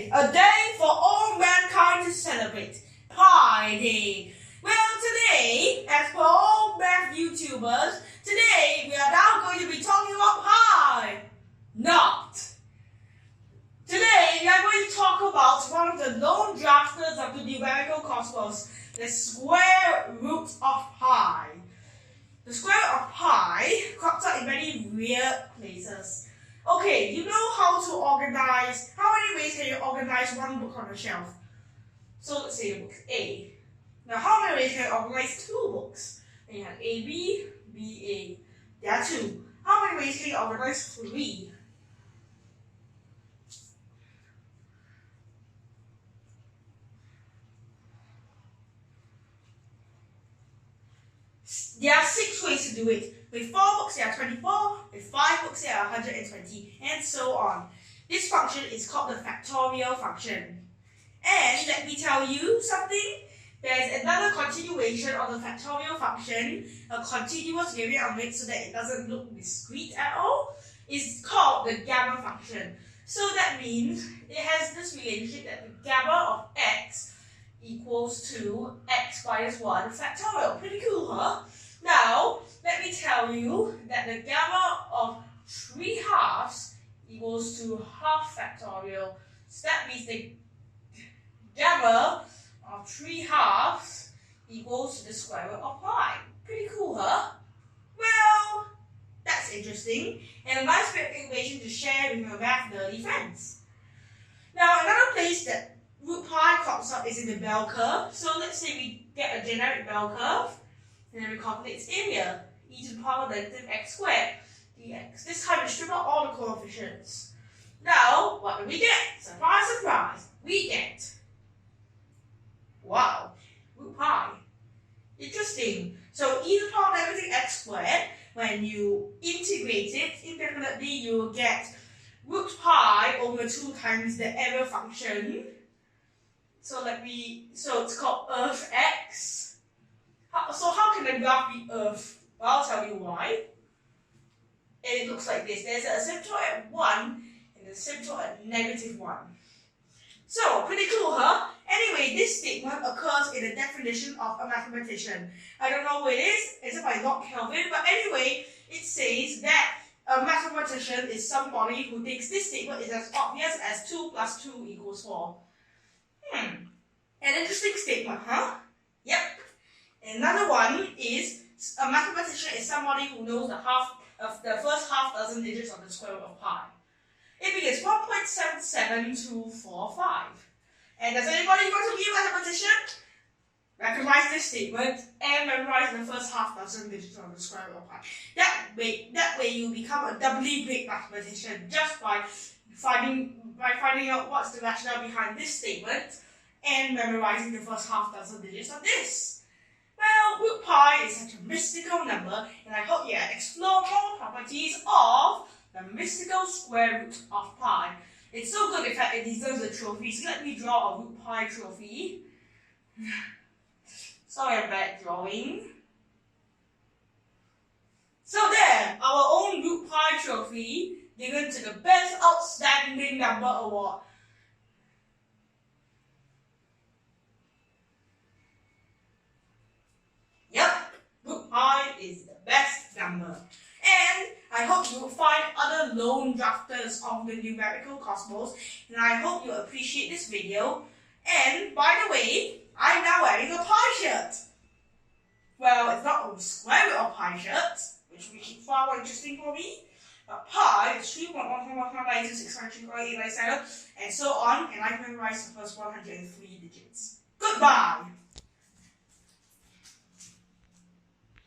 Day, a day for all mankind to celebrate, PieDay. Well, today, as for all math YouTubers, today we are now going to be talking about pi. Not. Today, we are going to talk about one of the known drafters of the numerical cosmos, the square root of pi. The square root of pi crops up in many weird places. Okay, you know how to organize, how many ways can you organize one book on the shelf? So let's say book A. Now how many ways can you organize two books? Then you have A, B, B, A. There are two. How many ways can you organize three? There are 6 ways to do it. With 4 books, there are 24. With 5 books, there are 120, and so on. This function is called the factorial function. And let me tell you something. There's another continuation of the factorial function, a continuous variant of it so that it doesn't look discrete at all. It's called the gamma function. So that means it has this relationship that the gamma of x equals to x minus 1 factorial. Pretty cool, huh? Now, let me tell you that the gamma of 3 halves equals to half factorial. So that means the gamma of 3 halves equals to the square root of pi. Pretty cool, huh? Well, that's interesting and a nice equation to share with your math nerdy friends. Now, another place that root pi crops up is in the bell curve. So let's say we get a generic bell curve and then we calculate its area, e to the power negative x squared dx. This time we strip out all the coefficients. Now, what do we get? Surprise, surprise, we get, wow, root pi. Interesting. So e to the power negative x squared, when you integrate it indefinitely, you will get root pi over 2 times the error function. So it's called Earth X. So how can the graph be Earth? Well, I'll tell you why. And it looks like this. There's an asymptote at 1 and an asymptote at negative 1. So, pretty cool, huh? Anyway, this statement occurs in the definition of a mathematician. I don't know who it is, except by Lord Kelvin, but anyway, it says that a mathematician is somebody who thinks this statement is as obvious as 2 plus 2 equals 4. An interesting statement, huh? Yep. Another one is a mathematician is somebody who knows the first half dozen digits of the square root of pi. It begins 1.77245. And does anybody want to be a mathematician? Recognize this statement and memorize the first half dozen digits of the square root of pi. That way you become a doubly great mathematician just by finding out what's the rationale behind this statement and memorizing the first half dozen digits of this. Well, root pi is such a mystical number, and I hope you explore more properties of the mystical square root of pi. It's so good, in fact, it deserves a trophy. So let me draw a root pi trophy. Sorry, I'm bad at drawing. So there, our own root pi trophy given to the Best Outstanding Number Award. Yep, root pi is the best number. And I hope you will find other lone drafters of the numerical cosmos, and I hope you appreciate this video. And by the way, I'm now wearing a pi shirt. Well, it's not a square root of pi shirt, which will make it far more interesting for me. But pi is 3.14192653897, and so on, and I've memorized the first 103 digits. Goodbye!